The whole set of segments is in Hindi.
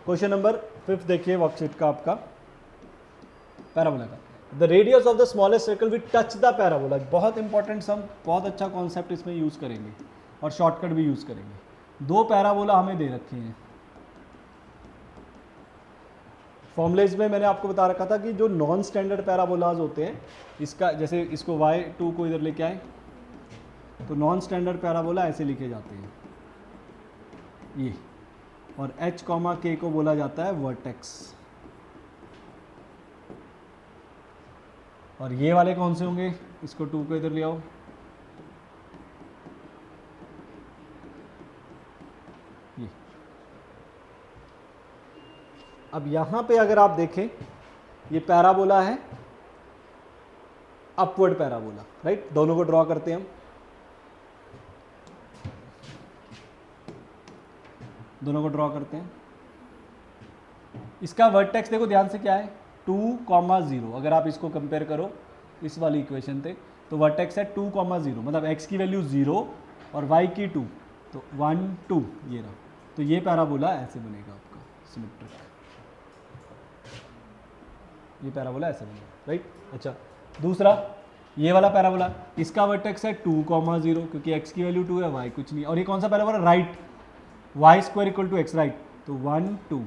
क्वेश्चन नंबर 5 देखिए वर्कशीट का आपका, पैराबोला का। The radius of the smallest circle which touch the parabola, बहुत इंपॉर्टेंट सम, बहुत अच्छा कॉन्सेप्ट इसमें यूज करेंगे और शॉर्टकट भी यूज करेंगे। दो पैराबोला हमें दे रखे हैं। फॉर्मुलेज में मैंने आपको बता रखा था कि जो नॉन स्टैंडर्ड पैराबोलाज होते हैं, इसका जैसे इसको y2 को इधर लेके आए तो नॉन स्टैंडर्ड पैराबोला ऐसे लिखे जाते हैं ये, और h, k को बोला जाता है वर्टेक्स। और ये वाले कौन से होंगे, इसको 2 को इधर ले आओ, ये। अब यहां पे अगर आप देखें, ये पैराबोला है, अपवर्ड पैराबोला, राइट। दोनों को ड्रॉ करते हैं हम, दोनों को ड्रॉ करते हैं। इसका वर्टेक्स देखो ध्यान से क्या है, 2,0। अगर आप इसको कंपेयर करो इस वाली इक्वेशन पे, तो वर्टेक्स है 2,0, मतलब x की वैल्यू 0 और y की 2, तो 1 2 ये रहा। तो ये पैराबोला ऐसे बनेगा आपका सिमेट्रिक, ये पैराबोला ऐसे बनेगा, राइट। अच्छा, दूसरा ये वाला पैराबोला, इसका वर्टेक्स है 2,0 क्योंकि x की वैल्यू 2 है, y कुछ नहीं। और ये कौन सा parabola, right, y square equal to x, right. तो 1 2,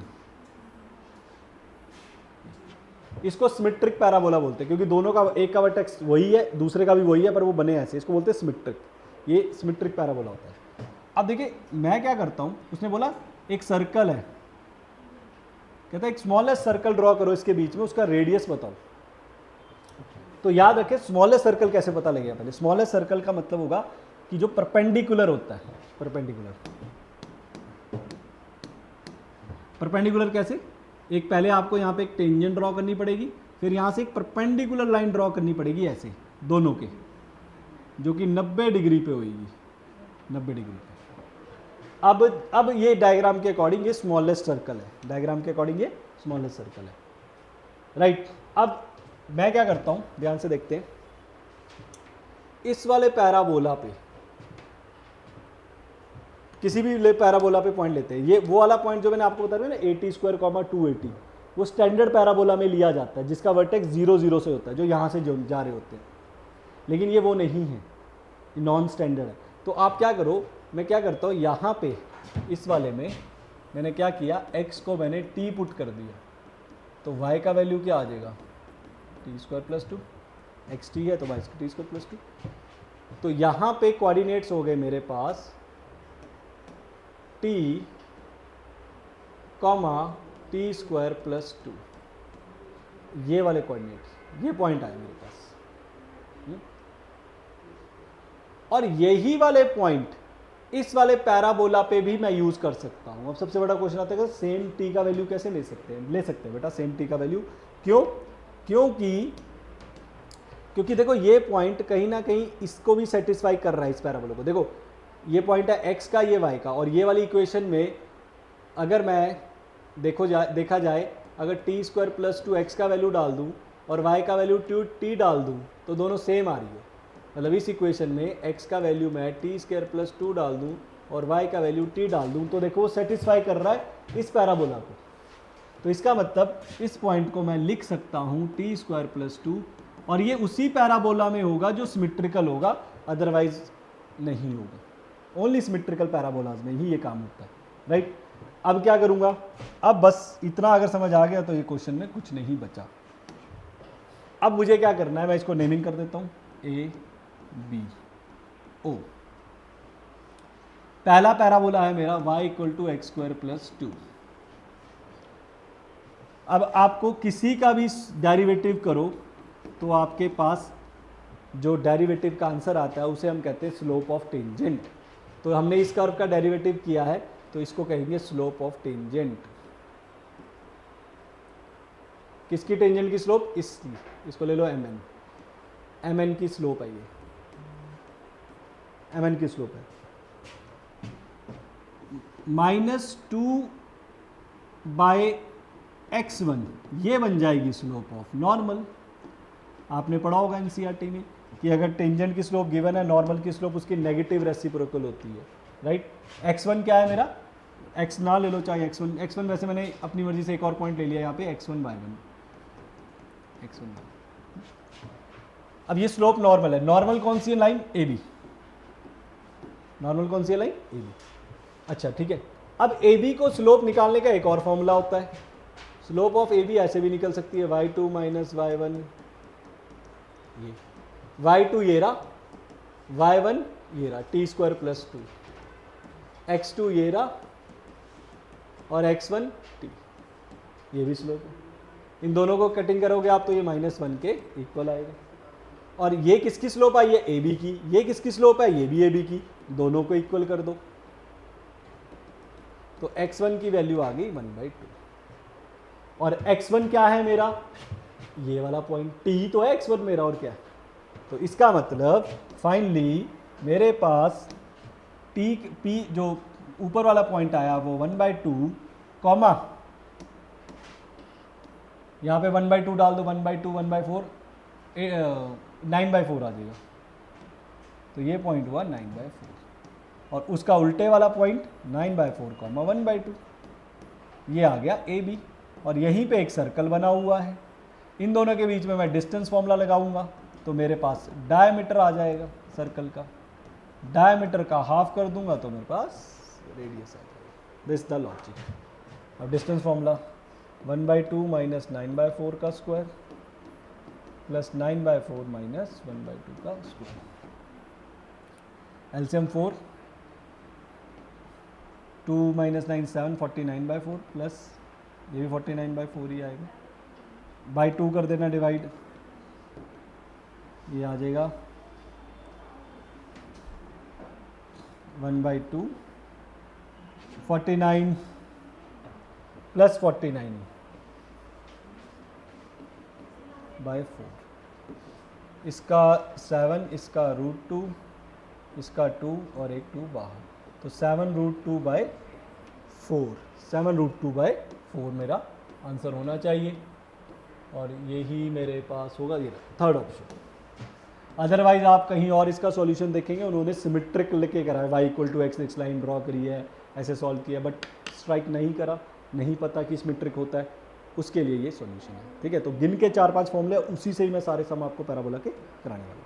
इसको सिमेट्रिक पैराबोला बोलते हैं क्योंकि दोनों का, एक का वर्टेक्स वही है, दूसरे का भी वही है, पर वो बने ऐसे, इसको बोलते हैं सिमेट्रिक। ये सिमेट्रिक पैराबोला होता है। अब देखिए मैं क्या करता हूं, उसने बोला एक सर्कल है, कहता है एक स्मॉलेस्ट सर्कल ड्रॉ करो इसके बीच में, उसका रेडियस बताओ। तो याद रखें स्मॉलेस्ट सर्कल कैसे पता लगेगा। पहले स्मॉलेस्ट सर्कल का मतलब होगा कि जो परपेंडिकुलर होता है, परपेंडिकुलर कैसे, एक पहले आपको यहाँ पे एक टेंजेंट ड्रॉ करनी पड़ेगी, फिर यहाँ से एक परपेंडिकुलर लाइन ड्रॉ करनी पड़ेगी ऐसे दोनों के, जो कि 90 डिग्री पे होगी, 90 डिग्री पे। अब ये डायग्राम के अकॉर्डिंग ये स्मॉलेस्ट सर्कल है, डायग्राम के अकॉर्डिंग ये स्मॉलेस्ट सर्कल है, राइट। अब मैं क्या करता हूँ, ध्यान से देखते हैं, इस वाले पैराबोला पे, किसी भी पैराबोला पे पॉइंट लेते हैं, ये वो वाला पॉइंट जो मैंने आपको बताया ना 80 स्क्वायर 280, वो स्टैंडर्ड पैराबोला में लिया जाता है जिसका वर्टेक्स 0 0 से होता है, जो यहाँ से जा रहे होते हैं। लेकिन ये वो नहीं है, ये नॉन स्टैंडर्ड है। तो आप क्या करो, मैं क्या करता हूँ, यहाँ पे इस वाले में मैंने क्या किया, x को मैंने t पुट कर दिया, तो y का वैल्यू क्या आ जाएगा, t² + 2, x t है तो y t² + 2। तो यहाँ पे कोऑर्डिनेट्स हो गए मेरे पास t, t² + 2, ये वाले कोऑर्डिनेट्स, ये पॉइंट आए मेरे पास। और यही वाले पॉइंट इस वाले पैराबोला पे भी मैं यूज कर सकता हूं। अब सबसे बड़ा क्वेश्चन आता है कि सेम t का वैल्यू कैसे ले सकते हैं, ले सकते हैं बेटा सेम t का वैल्यू। क्यों, क्योंकि देखो ये पॉइंट कहीं ना कहीं इसको भी सेटिस्फाई कर रहा है, इस पैराबोला को। देखो ये पॉइंट है x का, ये y का, और ये वाली इक्वेशन में अगर मैं देखा जाए, अगर t² + 2x का वैल्यू डाल दूं और y का वैल्यू t डाल दूं तो दोनों सेम आ रही है। मतलब इस इक्वेशन में x का वैल्यू मैं t² + 2 डाल दूं और y का वैल्यू t डाल दूं, तो देखो वो सेटिस्फाई कर रहा है इस पैराबोला को। तो इसका मतलब इस पॉइंट को मैं लिख सकता हूं t² + 2, और ये उसी पैराबोला में होगा जो सिमेट्रिकल होगा, अदरवाइज नहीं होगा। ओनली सिमेट्रिकल पैराबोलाज में ही ये काम होता है, राइट। अब क्या करूंगा, अब बस इतना अगर समझ आ गया तो ये क्वेश्चन में कुछ नहीं बचा। अब मुझे क्या करना है, मैं इसको नेमिंग कर देता हूं A B O। पहला पैराबोला है मेरा y = x² + 2। अब आपको किसी का भी डेरिवेटिव करो तो आपके पास जो डेरिवेटिव का आंसर आता है उसे हम कहते हैं स्लोप ऑफ टेंजेंट। तो हमने इस कर्व का डेरिवेटिव किया है तो इसको कहेंगे स्लोप ऑफ टेंजेंट। किसकी टेंजेंट की स्लोप, इसको ले लो mn की स्लोप है, ये mn की स्लोप है। -2/x1 ये बन जाएगी स्लोप ऑफ नॉर्मल। आपने पढ़ा होगा एनसीईआरटी में कि अगर टेंजेंट की स्लोप गिवन है, नॉर्मल की स्लोप उसकी नेगेटिव रेसिप्रोकल होती है, राइट। x1 क्या है मेरा, x ना ले लो चाहे x1 वैसे मैंने अपनी मर्जी से एक और पॉइंट ले लिया यहाँ पे x1 y1 x1 अब ये स्लोप नॉर्मल है। नॉर्मल कौन सी है लाइन ए बी, नॉर्मल कौन सी है लाइन ए बी। अच्छा ठीक है, अब ए बी को स्लोप निकालने का एक और फॉर्मूला होता है। स्लोप ऑफ ए बी ऐसे भी निकल सकती है y2 माइनस y1, ये y2 ये रहा, y1 ये रहा, टी स्क्वायर प्लस 2, x2 ये रहा और x1 t, ये भी स्लोप है। इन दोनों को कटिंग करोगे आप तो ये -1 के इक्वल आएगा। और ये किसकी स्लोप आई है ए बी की, ये किसकी स्लोप है ये भी ए बी की, दोनों को इक्वल कर दो तो x1 की वैल्यू आ गई 1/2। और x1 क्या है मेरा, ये वाला पॉइंट t ही तो है x1 मेरा, और क्या। तो इसका मतलब फाइनली मेरे पास t p जो ऊपर वाला पॉइंट आया वो 1/2 कॉमा यहाँ पे 1/2 डाल दो, 1/2 1/4 9/4 आ जाएगा। तो ये पॉइंट हुआ 9/4 और उसका उल्टे वाला पॉइंट 9/4 कॉमा 1/2, ये आ गया ए बी। और यहीं पे एक सर्कल बना हुआ है, इन दोनों के बीच में मैं डिस्टेंस फॉर्मूला लगाऊंगा तो मेरे पास डायमीटर आ जाएगा सर्कल का, डायमीटर का हाफ कर दूंगा तो मेरे पास रेडियस आ जाएगा। This the logic. अब डिस्टेंस फॉर्मूला 1/2 माइनस 9/4 का स्क्वायर प्लस 9/4 माइनस 1/2 का स्क्वायर, एलसीएम 4, 2 माइनस 9 7, 49/4 प्लस ये भी 49/4 ही आएगा, बाई 2 कर देना डिवाइड, ये आ जाएगा 1/2 49 प्लस 49/4, इसका 7, इसका √2, इसका 2 और एक 2 बाहर, तो 7√2/4, 7√2/4 मेरा आंसर होना चाहिए। और यही मेरे पास होगा, ये थर्ड ऑप्शन। अदरवाइज आप कहीं और इसका सॉल्यूशन देखेंगे, उन्होंने सिमेट्रिक लेके करा है, y = x लाइन ड्रॉ करी है, ऐसे सॉल्व किया, बट स्ट्राइक नहीं करा, नहीं पता कि सिमेट्रिक होता है, उसके लिए ये सॉल्यूशन है। ठीक है, तो गिन के 4-5 फॉर्मूले, उसी से ही मैं सारे सम आपको पैराबोला के कराने वाला हूँ।